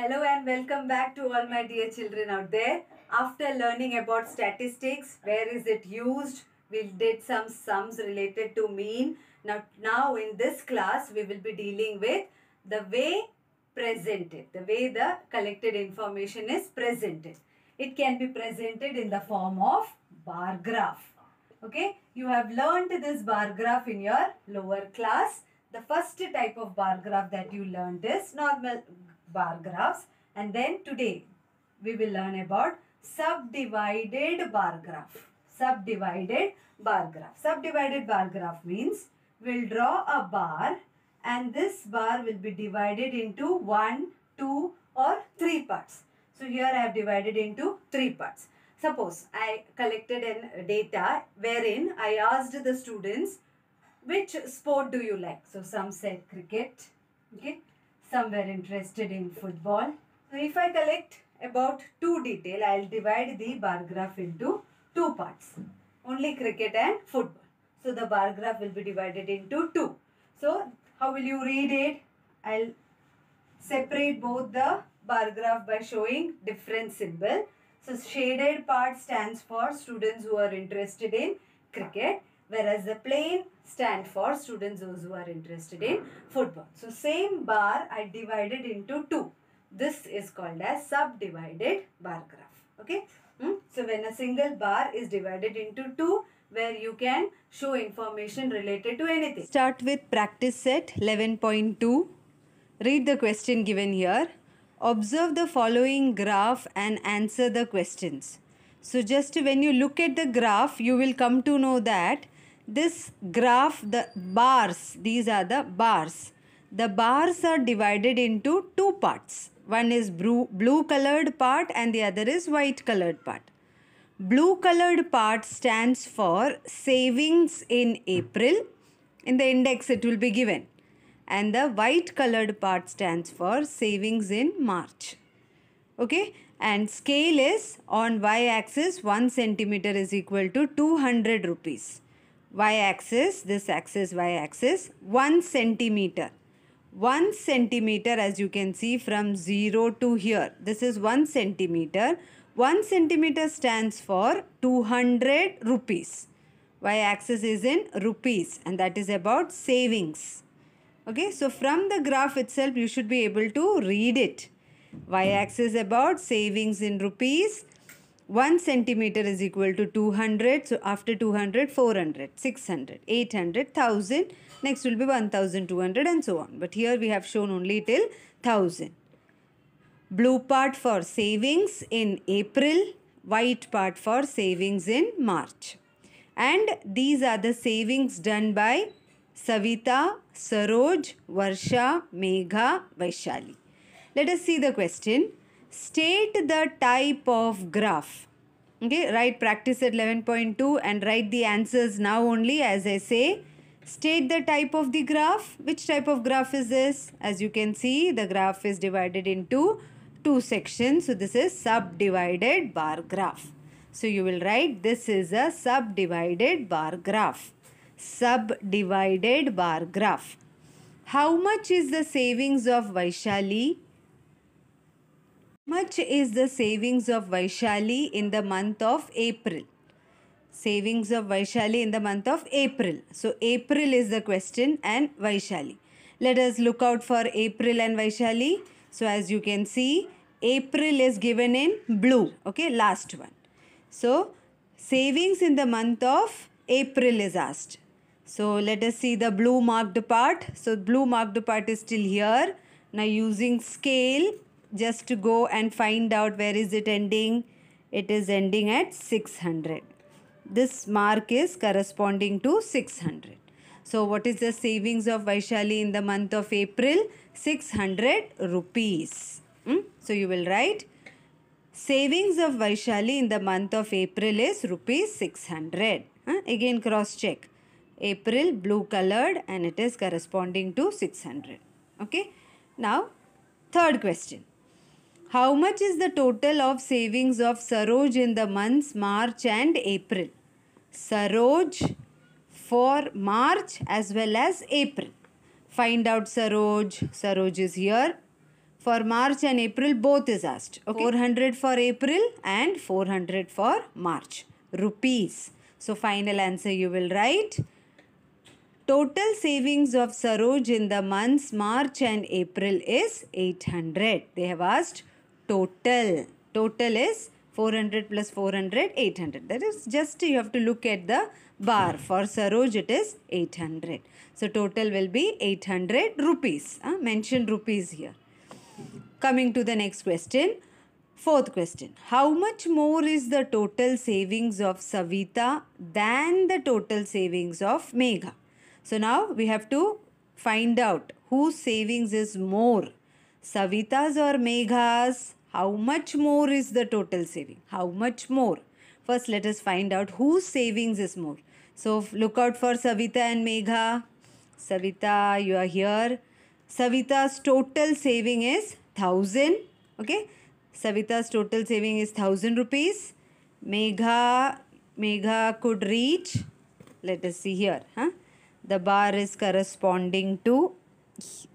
Hello and welcome back to all my dear children out there. After learning about statistics, where is it used? We did some sums related to mean. Now in this class, we will be dealing with the way presented, the way the collected information is presented. It can be presented in the form of bar graph. Okay, you have learned this bar graph in your lower class. The first type of bar graph that you learned is normal bar graphs, and then today we will learn about subdivided bar graph. Subdivided bar graph. Subdivided bar graph means we'll draw a bar and this bar will be divided into 1, 2 or 3 parts. So here I have divided into 3 parts. Suppose I collected data wherein I asked the students which sport do you like. So some said cricket, okay. Some were interested in football. So if I collect about 2 detail, I will divide the bar graph into 2 parts. Only cricket and football. So the bar graph will be divided into 2. So how will you read it? I'll separate both the bar graph by showing different symbol. So shaded part stands for students who are interested in cricket, whereas the plain stand for students those who are interested in football. So same bar I divided into 2. This is called as subdivided bar graph. Okay. So when a single bar is divided into 2, where you can show information related to anything. Start with practice set 11.2. Read the question given here. Observe the following graph and answer the questions. So just when you look at the graph, you will come to know that this graph, the bars, these are the bars. The bars are divided into 2 parts. One is blue colored part and the other is white colored part. Blue colored part stands for savings in April. In the index it will be given. And the white colored part stands for savings in March. Okay, and scale is on y-axis 1 centimeter is equal to 200 rupees. Y-axis, this axis y-axis 1 centimeter. 1 centimeter, as you can see from 0 to here, this is 1 centimeter. 1 centimeter stands for 200 rupees. Y-axis is in rupees and that is about savings. Okay, so from the graph itself, you should be able to read it. Y-axis about savings in rupees. 1 centimeter is equal to 200. So after 200, 400, 600, 800, 1000. Next will be 1200 and so on. But here we have shown only till 1000. Blue part for savings in April. White part for savings in March. And these are the savings done by Savita, Saroj, Varsha, Megha, Vaishali. Let us see the question. State the type of graph. Okay, write practice at 11.2 and write the answers now only as I say. State the type of the graph. Which type of graph is this? As you can see, the graph is divided into 2 sections. So this is subdivided bar graph. So you will write this is a subdivided bar graph. Subdivided bar graph. How much is the savings of Vaishali? How much is the savings of Vaishali in the month of April? Savings of Vaishali in the month of April. So April is the question and Vaishali. Let us look out for April and Vaishali. So as you can see, April is given in blue. Okay, last one. So savings in the month of April is asked. So let us see the blue marked part. So blue marked part is still here. Now using scale, just to go and find out where is it ending. It is ending at 600. This mark is corresponding to 600. So what is the savings of Vaishali in the month of April? 600 rupees. So you will write savings of Vaishali in the month of April is rupees 600. Again cross check. April blue colored and it is corresponding to 600. Okay. Now third question. How much is the total of savings of Saroj in the months March and April? Saroj for March as well as April. Find out Saroj. Saroj is here. For March and April both is asked. Okay. 400 for April and 400 for March. Rupees. So final answer you will write. Total savings of Saroj in the months March and April is 800. They have asked total. Total is 400 plus 400, 800. That is just you have to look at the bar. For Saroj it is 800. So total will be 800 rupees. Mention rupees here. Coming to the next question. Fourth question. How much more is the total savings of Savita than the total savings of Megha? So now we have to find out whose savings is more. Savita's or Megha's? How much more is the total saving? How much more? First let us find out whose savings is more. So look out for Savita and Megha. Savita, you are here. Savita's total saving is 1000. Okay. Savita's total saving is 1000 rupees. Megha could reach, let us see here. The bar is corresponding to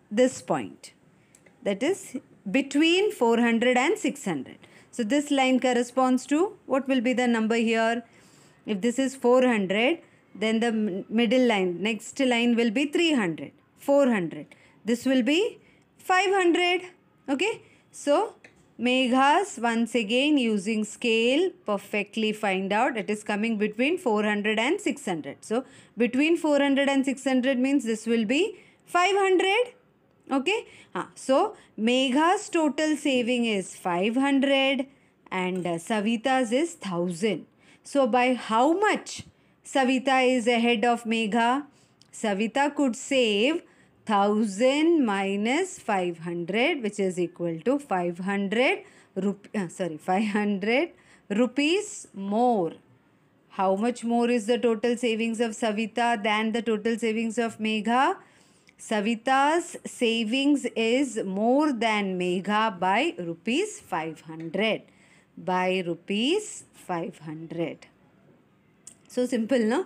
this point. That is between 400 and 600. So this line corresponds to, what will be the number here? If this is 400, then the middle line, next line will be 300, 400. This will be 500. Okay. So Megha's, once again using scale, perfectly find out it is coming between 400 and 600. So between 400 and 600 means this will be 500. Okay. So Megha's total saving is 500 and Savita's is 1000. So by how much Savita is ahead of Megha? Savita could save 1000 minus 500, which is equal to 500 rupees more. How much more is the total savings of Savita than the total savings of Megha? Savita's savings is more than Megha by rupees 500. By rupees 500. So simple, no?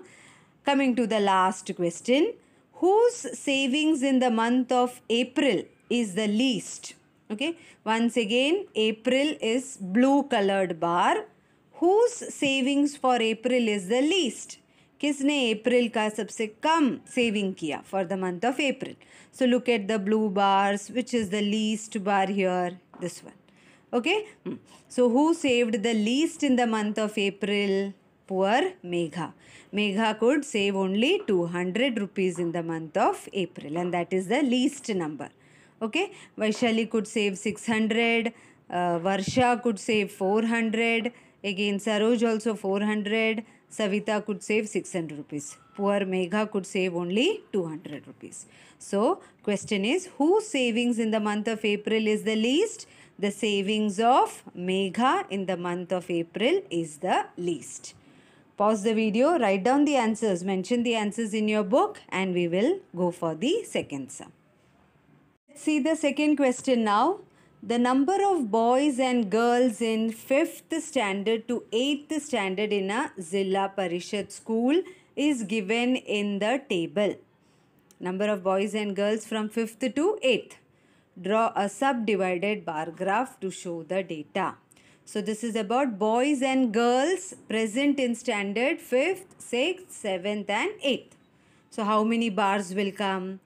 Coming to the last question. Whose savings in the month of April is the least? Okay. Once again, April is blue colored bar. Whose savings for April is the least? किसने April का सबसे कम saving किया for the month of April? So look at the blue bars. Which is the least bar here? This one. Okay. So who saved the least in the month of April? Poor Megha. Megha could save only 200 rupees in the month of April, and that is the least number. Okay. Vaishali could save 600. Varsha could save 400. Again, Saroj also 400. Savita could save 600 rupees. Poor Megha could save only 200 rupees. So, question is, whose savings in the month of April is the least? The savings of Megha in the month of April is the least. Pause the video, write down the answers, mention the answers in your book, and we will go for the second sum. Let's see the second question now. The number of boys and girls in 5th standard to 8th standard in a Zilla Parishad school is given in the table. Number of boys and girls from 5th to 8th. Draw a subdivided bar graph to show the data. So this is about boys and girls present in standard 5th, 6th, 7th and 8th. So how many bars will come?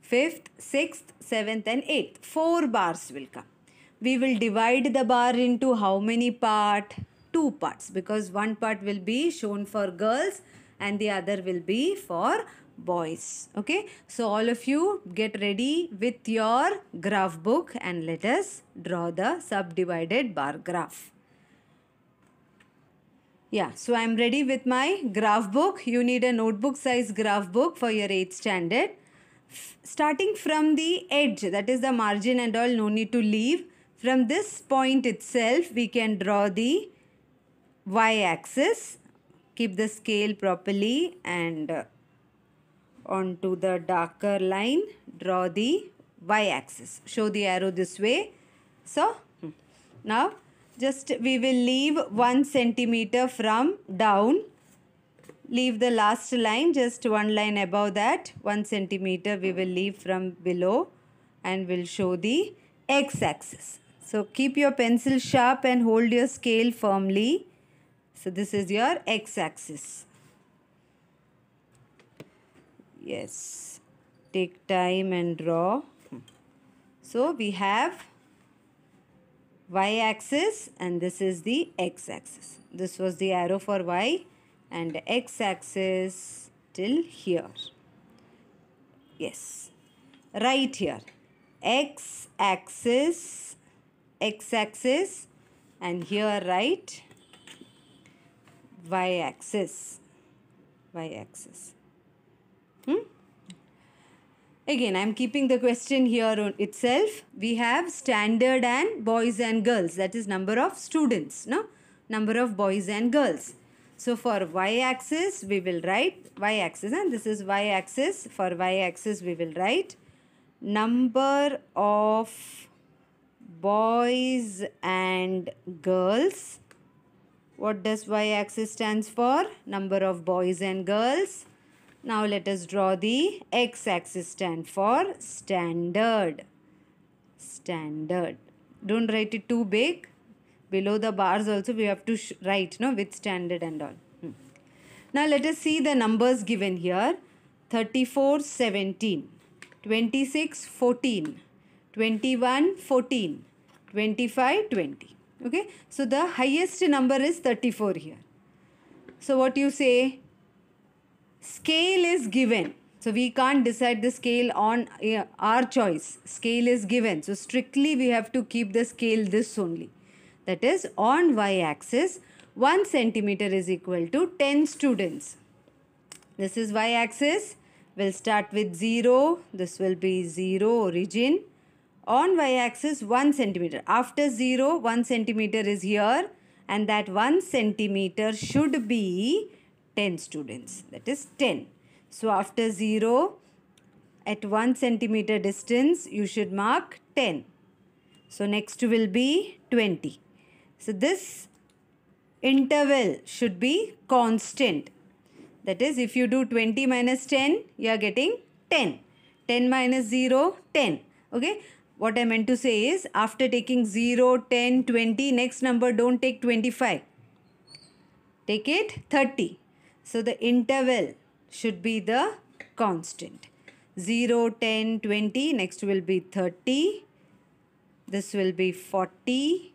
5th, 6th, 7th and 8th. 4 bars will come. We will divide the bar into how many parts? 2 parts, because one part will be shown for girls and the other will be for boys. Okay. So all of you get ready with your graph book and let us draw the subdivided bar graph. Yeah, so I am ready with my graph book. You need a notebook size graph book for your 8th standard. Starting from the edge, that is the margin and all, no need to leave. From this point itself, we can draw the y-axis. Keep the scale properly and onto the darker line, draw the y-axis. Show the arrow this way. So, now just we will leave 1 centimeter from down. Leave the last line, just one line above that. 1 centimeter we will leave from below and we'll show the x-axis. So keep your pencil sharp and hold your scale firmly. So this is your x-axis. Yes. Take time and draw. So we have y-axis and this is the x-axis. This was the arrow for y and x-axis till here. Yes. Right here. X-axis, x-axis, and here write y-axis, y-axis. Again, I am keeping the question here on itself. We have standard and boys and girls. That is number of students, no? Number of boys and girls. So for y-axis, we will write y-axis, and this is y-axis. For y-axis, we will write number of boys and girls. What does y-axis stands for? Number of boys and girls. Now let us draw the x-axis stand for standard. Standard. Don't write it too big. Below the bars also we have to write, no, with standard and all. Now let us see the numbers given here. 34, 17. 26, 14. 21, 14. 25, 20. Okay. So the highest number is 34 here. So what you say? Scale is given. So we can't decide the scale on our choice. Scale is given. So strictly we have to keep the scale this only. That is on y-axis 1 centimeter is equal to 10 students. This is y-axis. We'll start with 0. This will be 0 origin. On y-axis 1 centimeter. After 0, 1 centimeter is here. And that 1 centimeter should be 10 students. That is 10. So after 0, at 1 centimeter distance, you should mark 10. So next will be 20. So this interval should be constant. That is, if you do 20 minus 10, you are getting 10. 10 minus 0, 10. Okay. What I meant to say is, after taking 0, 10, 20, next number don't take 25. Take it 30. So the interval should be the constant. 0, 10, 20. Next will be 30. This will be 40,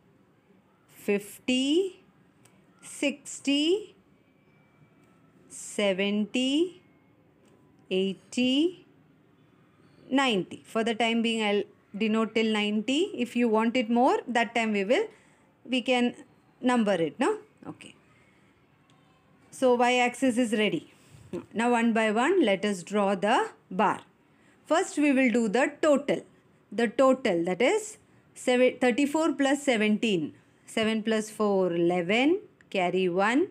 50, 60, 70, 80, 90. For the time being, I'll denote till 90. If you want it more, that time we can number it, no? Okay. So y-axis is ready. Now one by one, let us draw the bar. First we will do the total. The total, that is 34 plus 17. 7 plus 4, 11. Carry 1.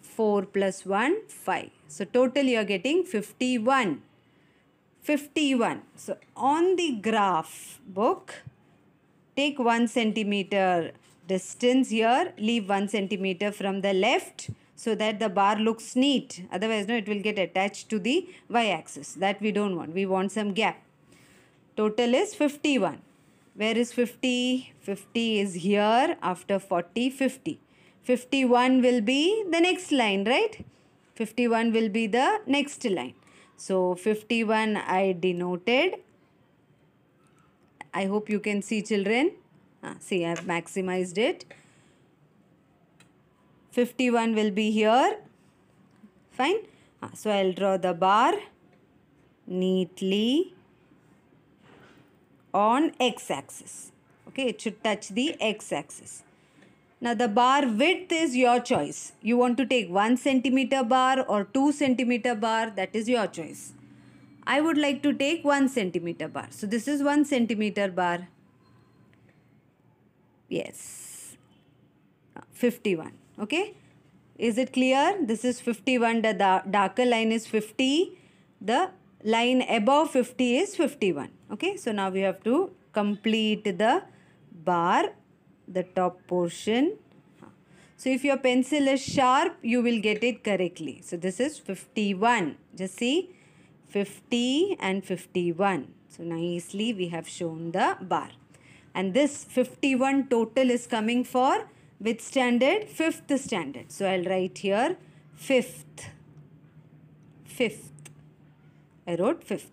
4 plus 1, 5. So total you are getting 51. 51. So on the graph book, take 1 centimeter distance here. Leave 1 centimeter from the left, so that the bar looks neat. Otherwise, no, it will get attached to the y-axis. That we don't want. We want some gap. Total is 51. Where is 50? 50 is here. After 40, 50. 51 will be the next line, right? 51 will be the next line. So 51 I denoted. I hope you can see, children. See, I have maximized it. 51 will be here. Fine. So I'll draw the bar neatly on x-axis. Okay, it should touch the x-axis. Now the bar width is your choice. You want to take 1 centimeter bar or 2 centimeter bar, that is your choice. I would like to take 1 centimeter bar. So this is 1 centimeter bar. Yes. 51. Okay. Is it clear? This is 51. The darker line is 50. The line above 50 is 51. Okay. So now we have to complete the bar, the top portion. So if your pencil is sharp, you will get it correctly. So this is 51. Just see, 50 and 51. So nicely we have shown the bar. And this 51 total is coming for which standard? 5th standard. So I'll write here 5th. 5th. I wrote 5th.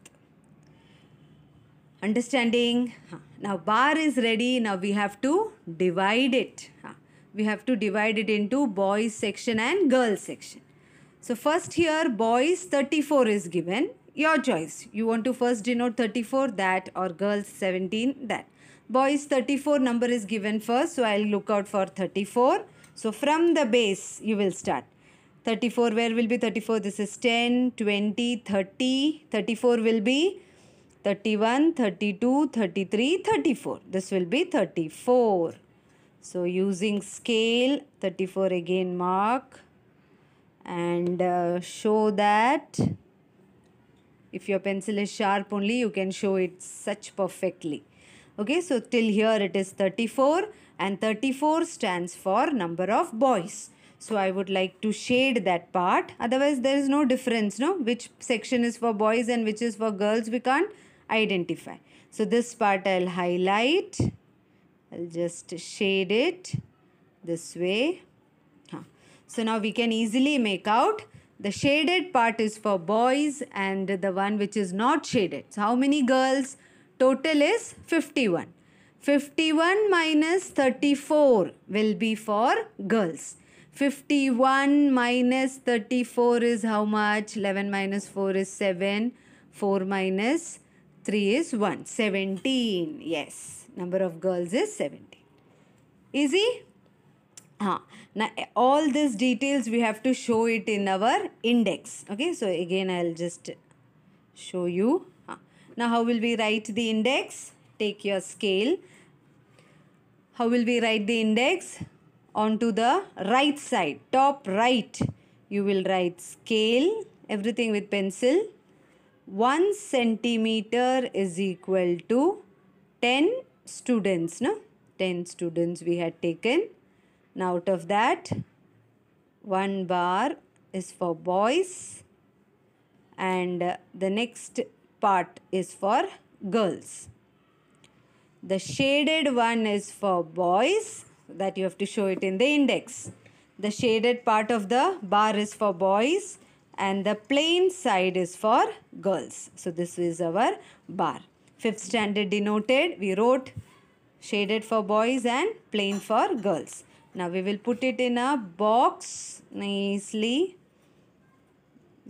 Understanding? Now bar is ready. Now we have to divide it. We have to divide it into boys section and girls section. So first here boys 34 is given. Your choice. You want to first denote 34, that, or girls 17, that. Boys 34 number is given first. So I'll look out for 34. So from the base you will start. 34, where will be 34? This is 10, 20, 30. 34 will be 31, 32, 33, 34. This will be 34. So using scale, 34 again mark and show that. If your pencil is sharp only, you can show it such perfectly. Okay, so till here it is 34 and 34 stands for number of boys. So I would like to shade that part. Otherwise there is no difference, no? Which section is for boys and which is for girls, we can't identify. So this part I'll highlight. I'll just shade it this way. So now we can easily make out the shaded part is for boys and the one which is not shaded. So how many girls? Total is 51. 51 minus 34 will be for girls. 51 minus 34 is how much? 11 minus 4 is 7. 4 minus 3 is 1. 17. Yes. Number of girls is 17. Easy? Now all these details we have to show it in our index. Okay. So again I'll just show you. Now how will we write the index? Take your scale. How will we write the index? Onto the right side, top right, you will write scale, everything with pencil. 1 centimeter is equal to 10 students. No? 10 students we had taken. Now out of that, 1 bar is for boys and the next part is for girls. The shaded one is for boys, that you have to show it in the index. The shaded part of the bar is for boys and the plain side is for girls. So this is our bar. 5th standard denoted, we wrote shaded for boys and plain for girls. Now we will put it in a box nicely.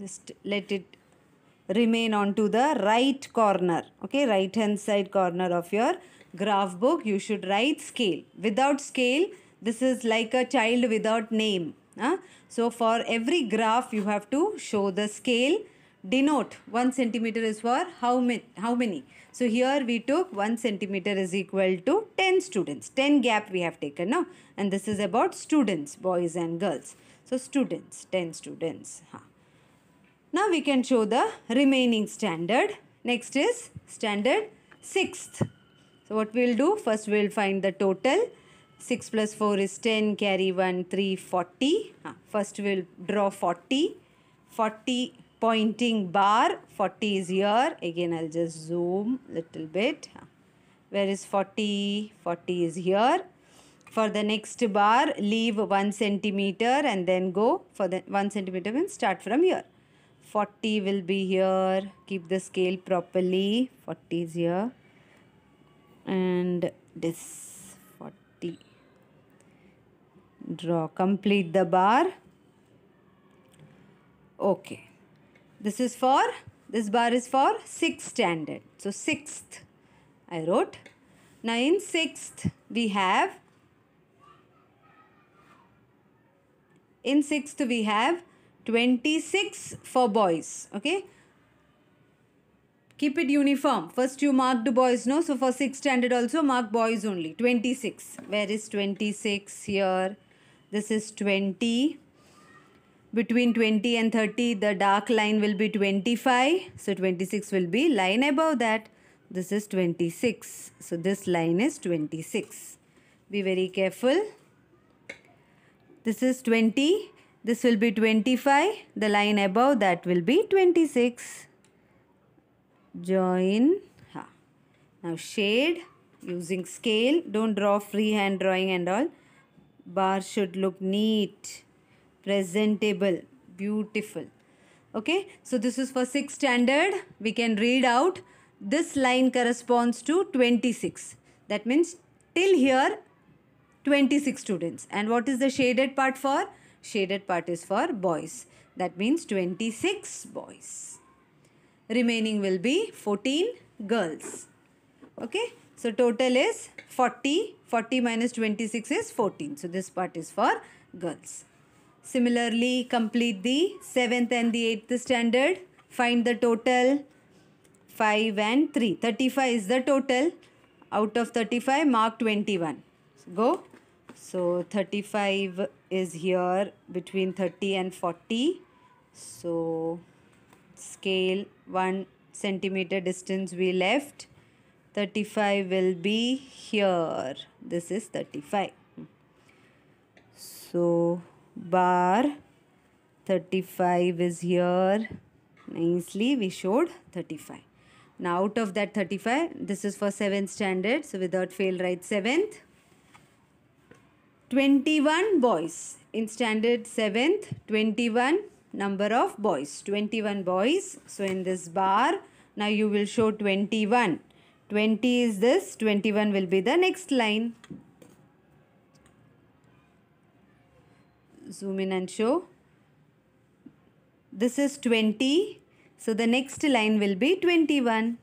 Just let it remain onto the right corner. Okay, right hand side corner of your graph book. You should write scale. Without scale, this is like a child without name. So for every graph you have to show the scale. Denote 1 centimeter is for how many. So here we took 1 centimeter is equal to 10 students. 10 gap we have taken now. And this is about students, boys and girls. So students, 10 students. Now we can show the remaining standard. Next is standard 6th. So what we will do? First we will find the total. 6 plus 4 is 10, carry 1, 3, 40. First we will draw 40. 40 pointing bar. 40 is here. Again I'll just zoom little bit. Where is 40? 40 is here. For the next bar, leave 1 centimeter and then go for the 1 centimeter means start from here. 40 will be here. Keep the scale properly. 40 is here. And this 40. Draw. Complete the bar. Okay. This bar is for 6th standard. So 6th I wrote. Now in 6th we have 26 for boys. Okay. Keep it uniform. First you marked boys, no? So for 6th standard also mark boys only. 26. Where is 26? Here. This is 20. Between 20 and 30, the dark line will be 25. So 26 will be line above that. This is 26. So this line is 26. Be very careful. This is 20. This will be 25. The line above that will be 26. Join. Now shade. using scale. Don't draw freehand drawing and all. Bar should look neat, presentable, beautiful. Okay, so this is for 6th standard. We can read out this line corresponds to 26. That means till here 26 students. And what is the shaded part for? Shaded part is for boys. That means 26 boys. Remaining will be 14 girls. Okay, so total is 40. 40 minus 26 is 14. So this part is for girls. Similarly, complete the 7th and the 8th standard. Find the total. 5 and 3. 35 is the total. Out of 35, mark 21. So go. So 35 is here between 30 and 40. So scale 1 centimeter distance we left. 35 will be here. This is 35. So bar 35 is here. Nicely we showed 35. Now out of that 35, this is for 7th standard. So without fail write 7th. 21 boys. In standard 7th, 21 number of boys. 21 boys. So in this bar, now you will show 21. 20 is this. 21 will be the next line. Zoom in and show. This is 20. So the next line will be 21.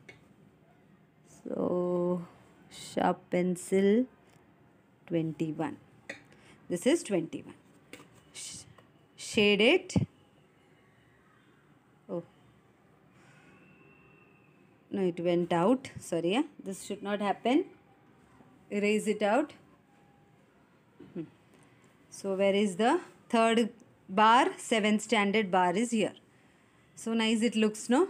So sharp pencil 21. This is 21. Shade it. Oh. No, it went out. Sorry, yeah. This should not happen. Erase it out. So where is the third bar? 7th standard bar is here. So nice it looks, no?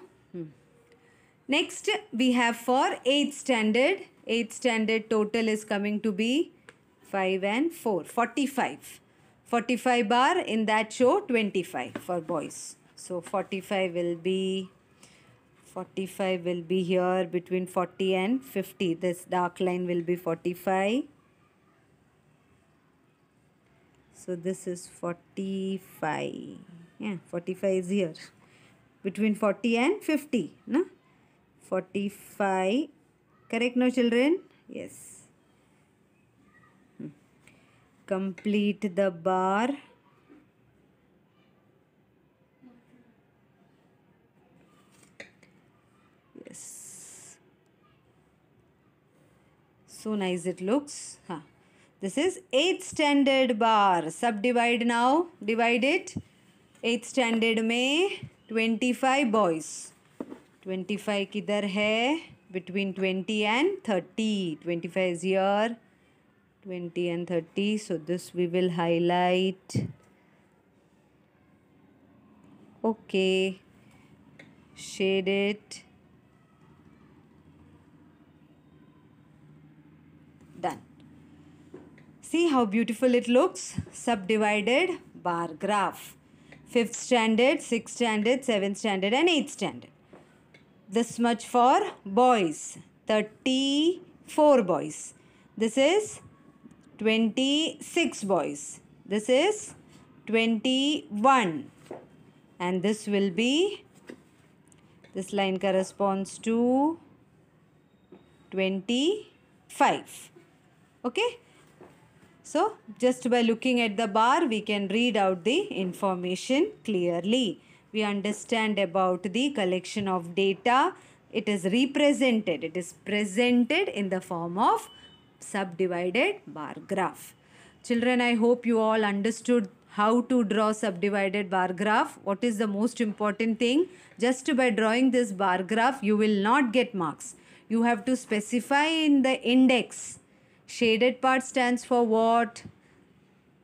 Next we have for 8th standard. 8th standard total is coming to be 5 and 4. 45. 45 bar, in that show 25 for boys. So 45 will be here between 40 and 50. This dark line will be 45. So this is 45. Yeah, 45 is here. Between 40 and 50. No? 45. Correct, no children? Yes. Complete the bar. Yes. So nice it looks. Huh. This is 8th standard bar. Subdivide now. Divide it. 8th standard में 25 boys. 25 किधर है? Between 20 and 30. 25 is here. 20 and 30. So this we will highlight. Okay. Shade it. Done. See how beautiful it looks. Subdivided bar graph. 5th standard, 6th standard, 7th standard and 8th standard. This much for boys. 34 boys. This is 26 boys. This is 21. And this will be, this line corresponds to 25. Okay. So just by looking at the bar, we can read out the information clearly. We understand about the collection of data. It is represented. It is presented in the form of subdivided bar graph. Children, I hope you all understood how to draw subdivided bar graph. What is the most important thing? Just by drawing this bar graph, you will not get marks. You have to specify in the index. Shaded part stands for what?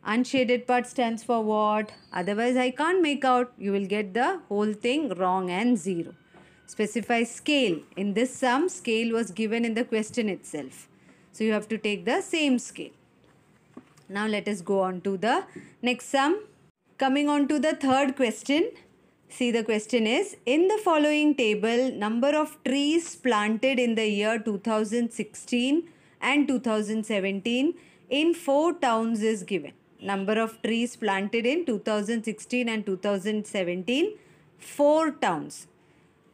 Unshaded part stands for what? Otherwise, I can't make out. You will get the whole thing wrong and 0. Specify scale. In this sum, scale was given in the question itself. So you have to take the same scale. Now let us go on to the next sum. Coming on to the third question. See, the question is, in the following table, number of trees planted in the year 2016 and 2017 in 4 towns is given. Number of trees planted in 2016 and 2017, 4 towns.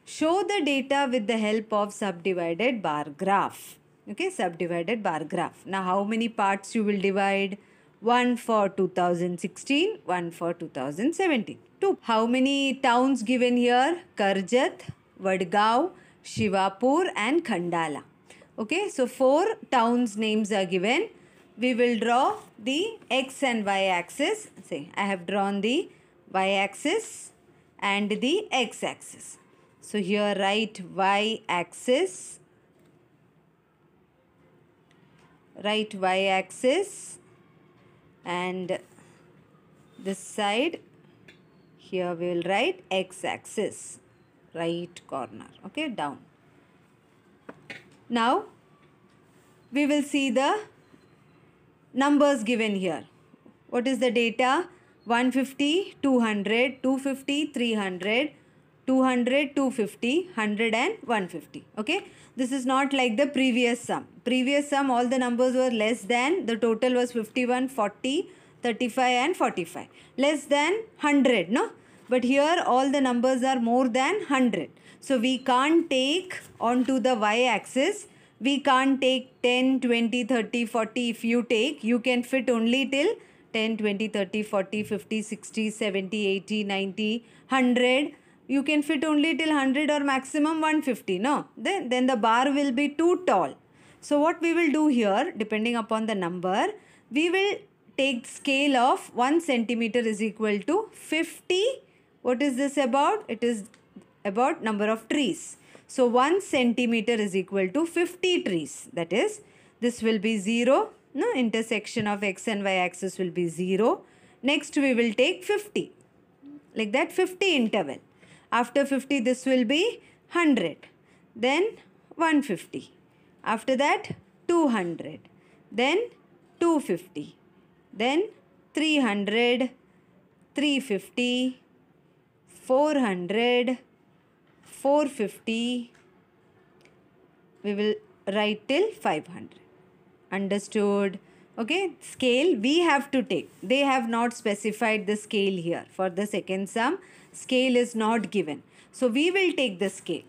Show the data with the help of subdivided bar graph. Okay, subdivided bar graph. Now, how many parts you will divide? One for 2016, one for 2017. 2. How many towns given here? Karjat, Vadgaon, Shivapur and Khandala. Okay, so 4 towns names are given. We will draw the x and y axis. Say, I have drawn the y axis and the x axis. So here write y axis, and this side here we will write x axis, right corner, okay, down. Now we will see the numbers given here. What is the data? 150, 200, 250, 300, 200, 250, 100 and 150. Okay. This is not like the previous sum. Previous sum, all the numbers were less than, the total was 51, 40, 35 and 45. Less than 100, no? But here all the numbers are more than 100. So we can't take onto the y-axis. We can't take 10, 20, 30, 40. If you take, you can fit only till 10, 20, 30, 40, 50, 60, 70, 80, 90, 100. You can fit only till 100 or maximum 150. No? Then the bar will be too tall. So what we will do here, depending upon the number, we will take scale of 1 centimeter is equal to 50. What is this about? It is about number of trees. So 1 centimeter is equal to 50 trees. That is, this will be 0. No, intersection of x and y axis will be 0. Next we will take 50. Like that, 50 interval. After 50 this will be 100. Then 150. After that 200. Then 250. Then 300. 350. 400. 450. We will write till 500. Understood? Okay, scale we have to take. They have not specified the scale here. For the second sum, scale is not given. So we will take the scale.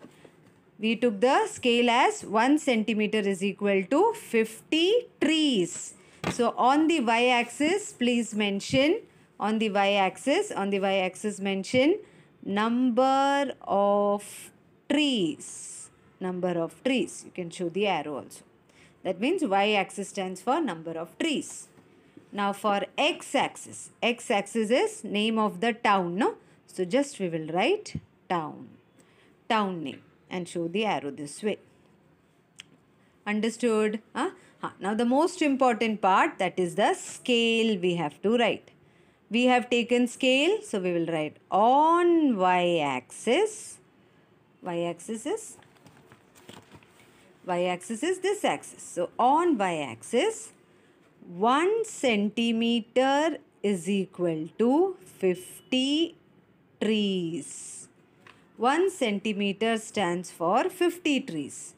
We took the scale as 1 centimeter is equal to 50 trees. So on the y-axis, please mention, on the y-axis mention number of trees. Number of trees. You can show the arrow also. That means y-axis stands for number of trees. Now for x-axis. X-axis is name of the town, no? So just we will write town. Town name and show the arrow this way. Understood? Now the most important part, that is the scale we have to write. We have taken scale, so we will write on y-axis. Y-axis is this axis. So on y-axis, 1 centimeter is equal to 50 trees. 1 centimeter stands for 50 trees.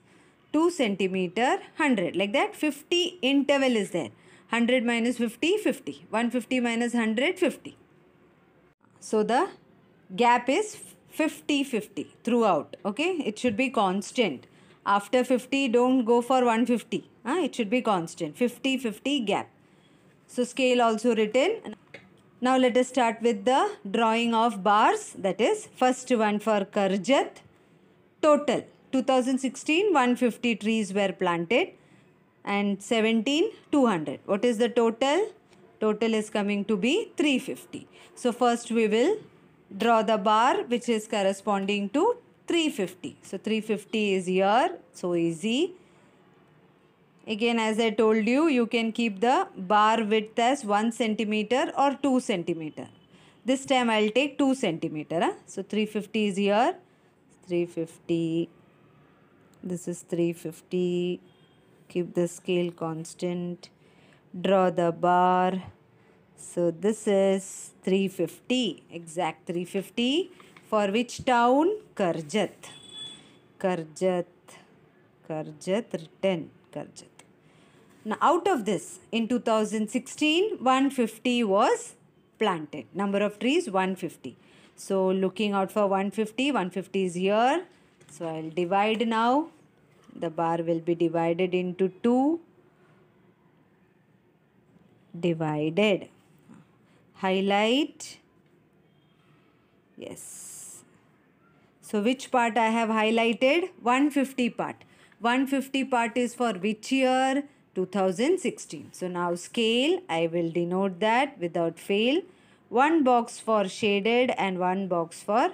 2 centimeter, 100. Like that, 50 interval is there. 100 minus 50, 50. 150 minus 100, 50. So the gap is 50, 50 throughout. Okay, it should be constant. After 50, don't go for 150. It should be constant. 50, 50 gap. So scale also written. Now let us start with the drawing of bars. That is, first one for Karjat. Total 2016 150 trees were planted and 17 200. What is the total? Total is coming to be 350. So first we will draw the bar which is corresponding to 350. So 350 is here. So easy. Again, as I told you, you can keep the bar width as 1 centimeter or 2 centimeter. This time I will take 2 centimeter. So 350 is here. 350. This is 350. Keep the scale constant. Draw the bar. So this is 350. Exact 350. For which town? Karjat. Karjat. Karjat written. Karjat. Now out of this, in 2016, 150 was planted. Number of trees 150. So looking out for 150, 150 is here. So I'll divide now. The bar will be divided into 2. Divided. Highlight. Yes. So which part I have highlighted? 150 part. 150 part is for which year? 2016. So now scale, I will denote that without fail. One box for shaded and one box for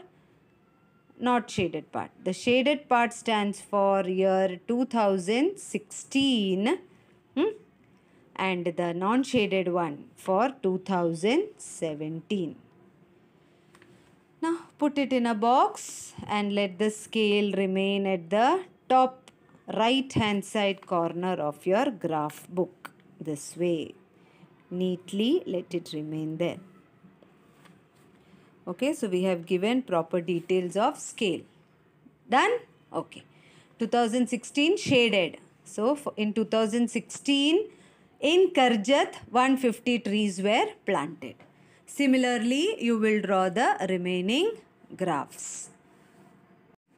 not shaded part. The shaded part stands for year 2016 and the non-shaded one for 2017. Now put it in a box and let the scale remain at the top right hand side corner of your graph book. This way. Neatly let it remain there. Okay, so we have given proper details of scale. Done? Okay. 2016 shaded. So in 2016 in Karjat 150 trees were planted. Similarly, you will draw the remaining graphs.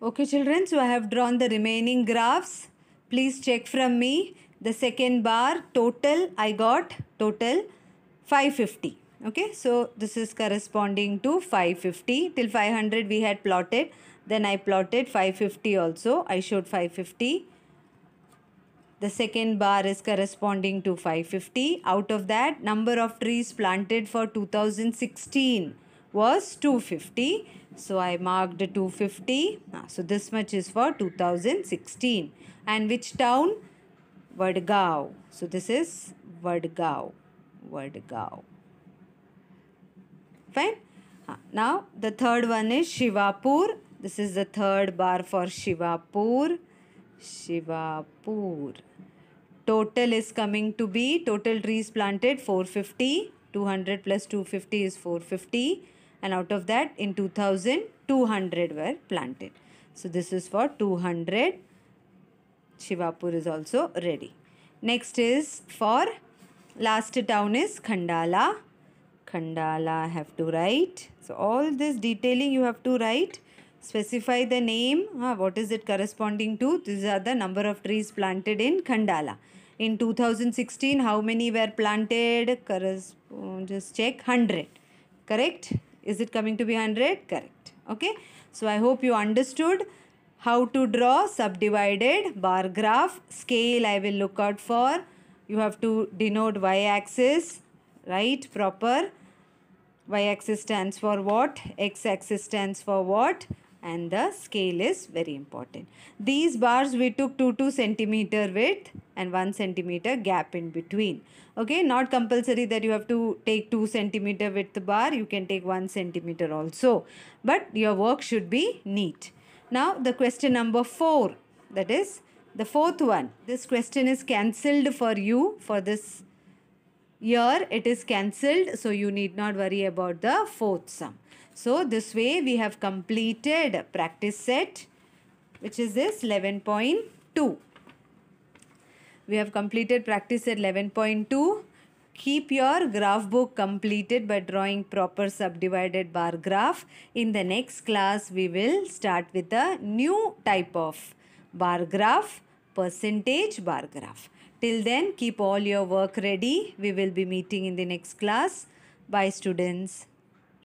Okay children, so I have drawn the remaining graphs. Please check from me. The second bar total I got total 550. Okay, so this is corresponding to 550. Till 500 we had plotted. Then I plotted 550 also. I showed 550. The second bar is corresponding to 550. Out of that, number of trees planted for 2016 was 250. So I marked 250. So this much is for 2016. And which town? Vadgaon. So this is Vadgaon. Vadgaon. Fine. Now the third one is Shivapur. This is the third bar for Shivapur. Shivapur. Total is coming to be, total trees planted 450. 200 plus 250 is 450. And out of that, in 2000, 200 were planted. So this is for 200. Shivapur is also ready. Next is for, last town is Khandala. Khandala I have to write. So all this detailing you have to write. Specify the name. What is it corresponding to? These are the number of trees planted in Khandala. In 2016, how many were planted? Just check. 100. Correct? Is it coming to be 100? Correct. Okay. So I hope you understood how to draw subdivided bar graph. Scale I will look out for. You have to denote y-axis. Right? Proper. Y-axis stands for what? X-axis stands for what? And the scale is very important. These bars we took 2 centimeter width and 1 centimeter gap in between. Okay, not compulsory that you have to take 2 centimeter width bar. You can take 1 centimeter also. But your work should be neat. Now the question number 4. That is the fourth one. This question is cancelled for you for this year. It is cancelled. So you need not worry about the fourth sum. So this way we have completed practice set, which is this 11.2. We have completed practice set 11.2. Keep your graph book completed by drawing proper subdivided bar graph. In the next class, we will start with a new type of bar graph, percentage bar graph. Till then, keep all your work ready. We will be meeting in the next class. Bye, students.